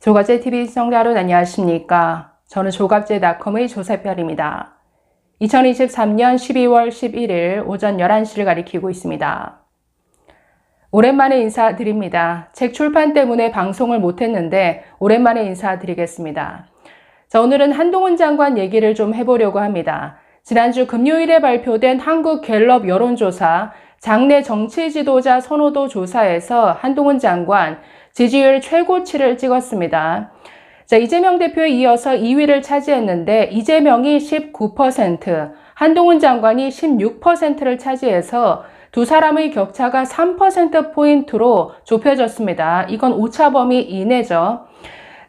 조갑제TV 시청자 여러분 안녕하십니까? 저는 조갑제닷컴의 조세별입니다. 2023년 12월 11일 오전 11시를 가리키고 있습니다. 오랜만에 인사드립니다. 책 출판 때문에 방송을 못했는데 오랜만에 인사드리겠습니다. 자, 오늘은 한동훈 장관 얘기를 좀 해보려고 합니다. 지난주 금요일에 발표된 한국갤럽 여론조사 장내 정치 지도자 선호도 조사에서 한동훈 장관 지지율 최고치를 찍었습니다. 자, 이재명 대표에 이어서 2위를 차지했는데 이재명이 19%, 한동훈 장관이 16%를 차지해서 두 사람의 격차가 3%포인트로 좁혀졌습니다. 이건 오차범위 이내죠.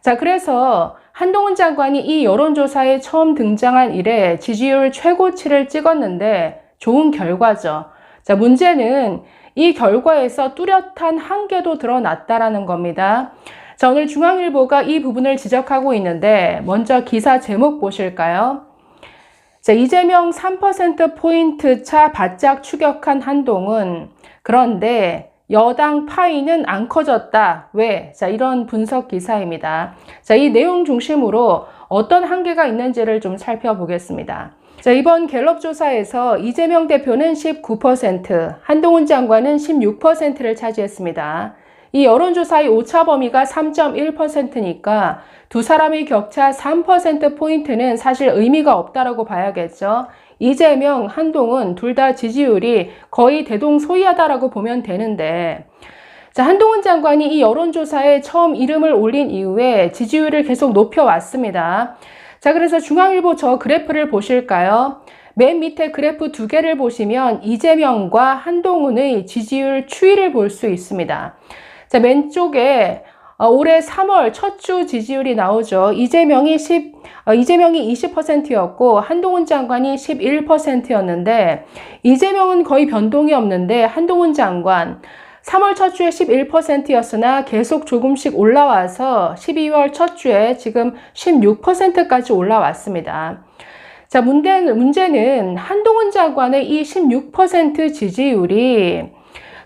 자, 그래서 한동훈 장관이 이 여론조사에 처음 등장한 이래 지지율 최고치를 찍었는데 좋은 결과죠. 자, 문제는 이 결과에서 뚜렷한 한계도 드러났다라는 겁니다. 자, 오늘 중앙일보가 이 부분을 지적하고 있는데 먼저 기사 제목 보실까요? 자, 이재명 3%포인트 차 바짝 추격한 한동훈. 그런데 여당 파이는 안 커졌다. 왜? 자, 이런 분석 기사입니다. 자, 이 내용 중심으로 어떤 한계가 있는지를 좀 살펴보겠습니다. 자, 이번 갤럽 조사에서 이재명 대표는 19%, 한동훈 장관은 16%를 차지했습니다. 이 여론조사의 오차 범위가 3.1%니까 두 사람의 격차 3%포인트는 사실 의미가 없다라고 봐야겠죠. 이재명, 한동훈 둘 다 지지율이 거의 대동소이하다라고 보면 되는데, 자, 한동훈 장관이 이 여론조사에 처음 이름을 올린 이후에 지지율을 계속 높여왔습니다. 자, 그래서 중앙일보 저 그래프를 보실까요? 맨 밑에 그래프 두 개를 보시면 이재명과 한동훈의 지지율 추이를 볼 수 있습니다. 자, 맨쪽에 올해 3월 첫 주 지지율이 나오죠. 이재명이 20%였고 한동훈 장관이 11%였는데 이재명은 거의 변동이 없는데 한동훈 장관 3월 첫 주에 11%였으나 계속 조금씩 올라와서 12월 첫 주에 지금 16%까지 올라왔습니다. 자, 문제는 한동훈 장관의 이 16% 지지율이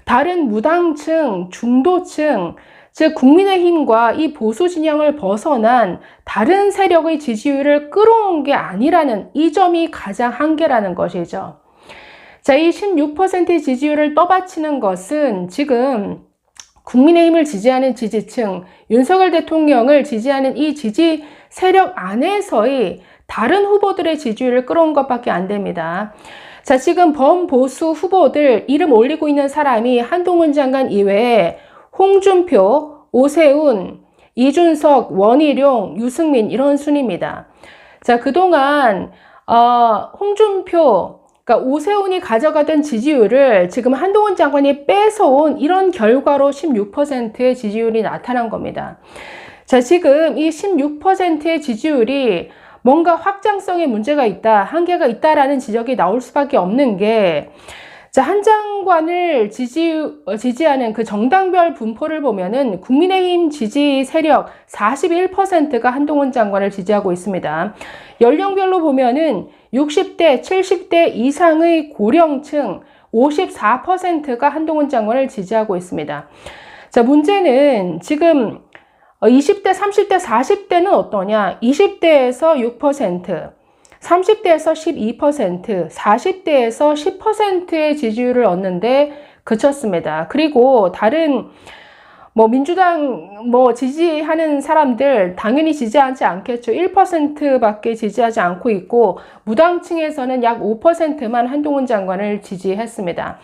다른 무당층, 중도층, 즉 국민의힘과 이 보수 진영을 벗어난 다른 세력의 지지율을 끌어온 게 아니라는 이 점이 가장 한계라는 것이죠. 자, 이 16% 지지율을 떠받치는 것은 지금 국민의힘을 지지하는 지지층, 윤석열 대통령을 지지하는 이 지지 세력 안에서의 다른 후보들의 지지율을 끌어온 것밖에 안 됩니다. 자, 지금 범보수 후보들 이름 올리고 있는 사람이 한동훈 장관 이외에 홍준표, 오세훈, 이준석, 원희룡, 유승민 이런 순입니다. 자, 그동안 홍준표, 그러니까 오세훈이 가져가던 지지율을 지금 한동훈 장관이 뺏어온 이런 결과로 16%의 지지율이 나타난 겁니다. 자, 지금 이 16%의 지지율이 뭔가 확장성에 문제가 있다, 한계가 있다라는 지적이 나올 수밖에 없는 게, 자, 한 장관을 지지하는 그 정당별 분포를 보면은 국민의힘 지지 세력 41%가 한동훈 장관을 지지하고 있습니다. 연령별로 보면은 60대, 70대 이상의 고령층 54%가 한동훈 장관을 지지하고 있습니다. 자, 문제는 지금 20대, 30대, 40대는 어떠냐? 20대에서 6%, 30대에서 12%, 40대에서 10%의 지지율을 얻는데 그쳤습니다. 그리고 다른 민주당 지지하는 사람들 당연히 지지하지 않겠죠. 1%밖에 지지하지 않고 있고 무당층에서는 약 5%만 한동훈 장관을 지지했습니다.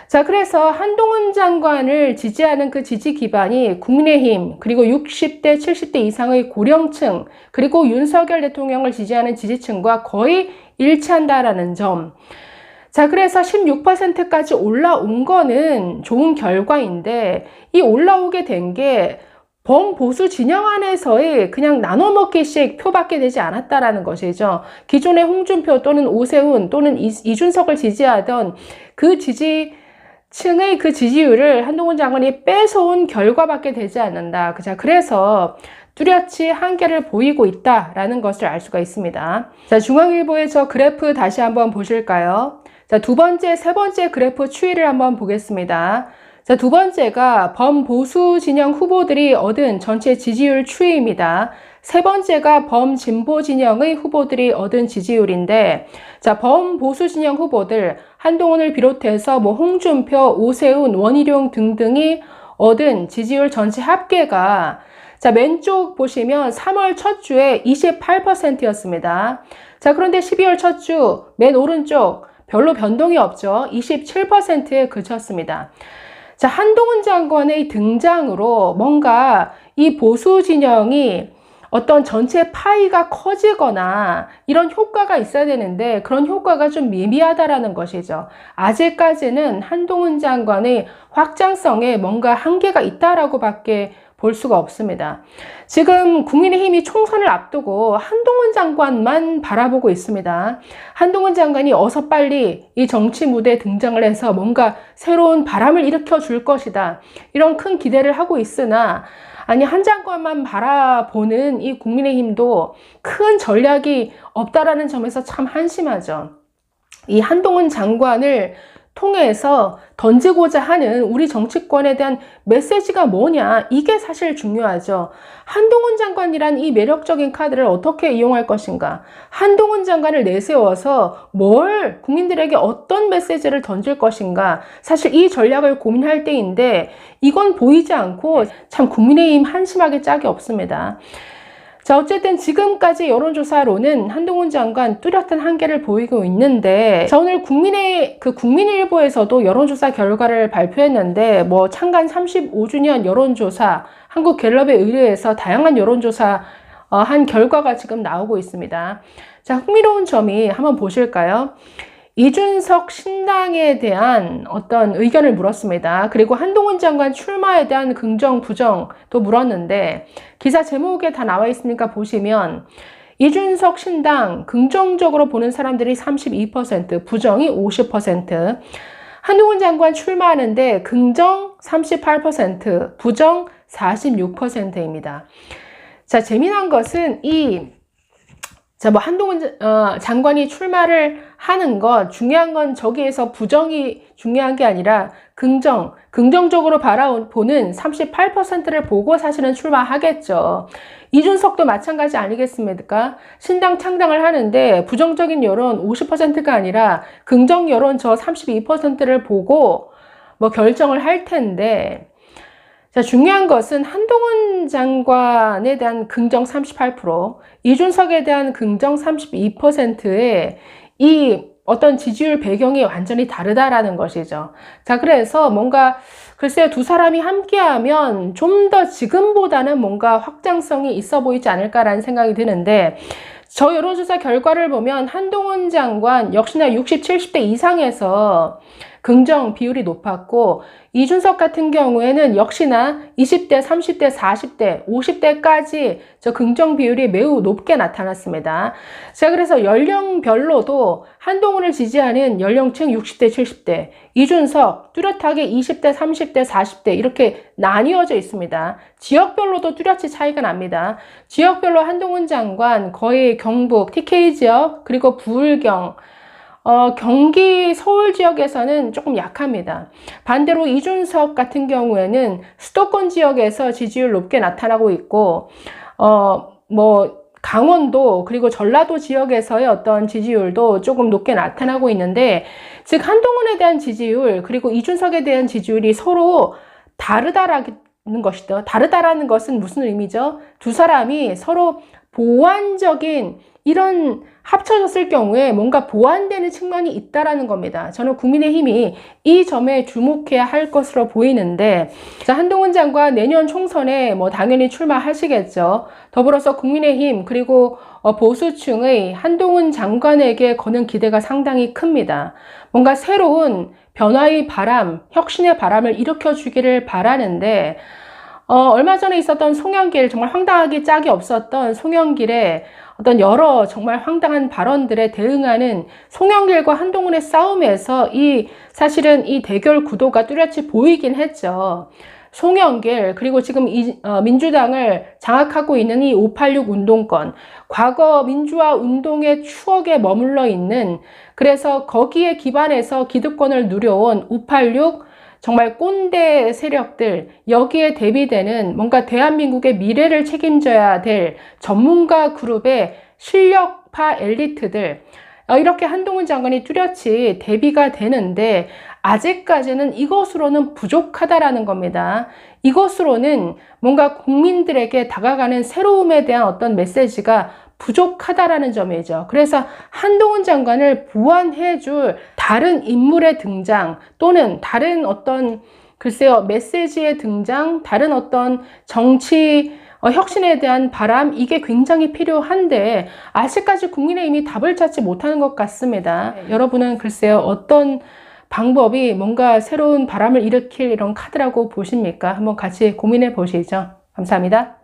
자, 그래서 한동훈 장관을 지지하는 그 지지 기반이 국민의힘, 그리고 60대, 70대 이상의 고령층, 그리고 윤석열 대통령을 지지하는 지지층과 거의 일치한다라는 점. 자, 그래서 16%까지 올라온 거는 좋은 결과인데 이 올라오게 된 게 범보수 진영 안에서의 그냥 나눠먹기식 표밖에 되지 않았다라는 것이죠. 기존의 홍준표 또는 오세훈 또는 이준석을 지지하던 그 지지층의 그 지지율을 한동훈 장관이 뺏어온 결과밖에 되지 않는다. 자, 그래서 뚜렷이 한계를 보이고 있다라는 것을 알 수가 있습니다. 자, 중앙일보의 저 그래프 다시 한번 보실까요? 자, 두 번째, 세 번째 그래프 추이를 한번 보겠습니다. 자, 두 번째가 범보수 진영 후보들이 얻은 전체 지지율 추이입니다. 세 번째가 범진보 진영의 후보들이 얻은 지지율인데, 자, 범보수 진영 후보들, 한동훈을 비롯해서 뭐 홍준표, 오세훈, 원희룡 등등이 얻은 지지율 전체 합계가, 자, 왼쪽 보시면 3월 첫 주에 28%였습니다. 자, 그런데 12월 첫 주, 맨 오른쪽, 별로 변동이 없죠. 27%에 그쳤습니다. 자, 한동훈 장관의 등장으로 뭔가 이 보수 진영이 어떤 전체 파이가 커지거나 이런 효과가 있어야 되는데 그런 효과가 좀 미미하다라는 것이죠. 아직까지는 한동훈 장관의 확장성에 뭔가 한계가 있다라고 밖에 볼 수가 없습니다. 지금 국민의힘이 총선을 앞두고 한동훈 장관만 바라보고 있습니다. 한동훈 장관이 어서 빨리 이 정치 무대에 등장을 해서 뭔가 새로운 바람을 일으켜 줄 것이다. 이런 큰 기대를 하고 있으나 아니 한 장관만 바라보는 이 국민의힘도 큰 전략이 없다라는 점에서 참 한심하죠. 이 한동훈 장관을 통해서 던지고자 하는 우리 정치권에 대한 메시지가 뭐냐, 이게 사실 중요하죠. 한동훈 장관이란 이 매력적인 카드를 어떻게 이용할 것인가, 한동훈 장관을 내세워서 뭘 국민들에게 어떤 메시지를 던질 것인가, 사실 이 전략을 고민할 때인데 이건 보이지 않고 참 국민의힘 한심하게 짝이 없습니다. 자, 어쨌든 지금까지 여론조사로는 한동훈 장관 뚜렷한 한계를 보이고 있는데, 자, 오늘 국민일보에서도 여론조사 결과를 발표했는데, 뭐 창간 35주년 여론조사, 한국갤럽에 의뢰해서 다양한 여론조사 한 결과가 지금 나오고 있습니다. 자, 흥미로운 점이 한번 보실까요? 이준석 신당에 대한 어떤 의견을 물었습니다. 그리고 한동훈 장관 출마에 대한 긍정, 부정도 물었는데 기사 제목에 다 나와 있으니까 보시면 이준석 신당 긍정적으로 보는 사람들이 32%, 부정이 50%, 한동훈 장관 출마하는데 긍정 38%, 부정 46%입니다. 자, 재미난 것은 뭐 한동훈 장관이 출마를 하는 것, 중요한 건 저기에서 부정이 중요한 게 아니라 긍정적으로 바라보는 38%를 보고 사실은 출마하겠죠. 이준석도 마찬가지 아니겠습니까? 신당 창당을 하는데 부정적인 여론 50%가 아니라 긍정 여론 저 32%를 보고 뭐 결정을 할 텐데, 자, 중요한 것은 한동훈 장관에 대한 긍정 38%, 이준석에 대한 긍정 32%의 이 어떤 지지율 배경이 완전히 다르다라는 것이죠. 자, 그래서 뭔가 글쎄요, 두 사람이 함께하면 좀 더 지금보다는 뭔가 확장성이 있어 보이지 않을까라는 생각이 드는데, 저 여론조사 결과를 보면 한동훈 장관 역시나 60, 70대 이상에서 긍정 비율이 높았고, 이준석 같은 경우에는 역시나 20대, 30대, 40대, 50대까지 저 긍정 비율이 매우 높게 나타났습니다. 자, 그래서 연령별로도 한동훈을 지지하는 연령층 60대, 70대, 이준석 뚜렷하게 20대, 30대, 40대 이렇게 나뉘어져 있습니다. 지역별로도 뚜렷이 차이가 납니다. 지역별로 한동훈 장관 거의 경북, TK 지역, 그리고 부울경, 경기 서울 지역에서는 조금 약합니다. 반대로 이준석 같은 경우에는 수도권 지역에서 지지율 높게 나타나고 있고, 강원도 그리고 전라도 지역에서의 어떤 지지율도 조금 높게 나타나고 있는데, 즉 한동훈에 대한 지지율 그리고 이준석에 대한 지지율이 서로 다르다라는 것이죠. 다르다라는 것은 무슨 의미죠? 두 사람이 서로 보완적인 이런 합쳐졌을 경우에 뭔가 보완되는 측면이 있다라는 겁니다. 저는 국민의힘이 이 점에 주목해야 할 것으로 보이는데, 자, 한동훈 장관 내년 총선에 뭐 당연히 출마하시겠죠. 더불어서 국민의힘 그리고 보수층의 한동훈 장관에게 거는 기대가 상당히 큽니다. 뭔가 새로운 변화의 바람, 혁신의 바람을 일으켜주기를 바라는데, 얼마 전에 있었던 송영길, 정말 황당하게 짝이 없었던 송영길의 어떤 여러 정말 황당한 발언들에 대응하는 송영길과 한동훈의 싸움에서 사실은 이 대결 구도가 뚜렷이 보이긴 했죠. 송영길, 그리고 지금 민주당을 장악하고 있는 이 586 운동권, 과거 민주화 운동의 추억에 머물러 있는, 그래서 거기에 기반해서 기득권을 누려온 586 정말 꼰대 세력들, 여기에 대비되는 뭔가 대한민국의 미래를 책임져야 될 전문가 그룹의 실력파 엘리트들, 이렇게 한동훈 장관이 뚜렷이 대비가 되는데 아직까지는 이것으로는 부족하다라는 겁니다. 이것으로는 뭔가 국민들에게 다가가는 새로움에 대한 어떤 메시지가 부족하다라는 점이죠. 그래서 한동훈 장관을 보완해 줄 다른 인물의 등장 또는 다른 어떤 글쎄요 메시지의 등장, 다른 어떤 정치 혁신에 대한 바람, 이게 굉장히 필요한데 아직까지 국민의힘이 답을 찾지 못하는 것 같습니다. 여러분은 글쎄요 어떤 방법이 뭔가 새로운 바람을 일으킬 이런 카드라고 보십니까? 한번 같이 고민해 보시죠. 감사합니다.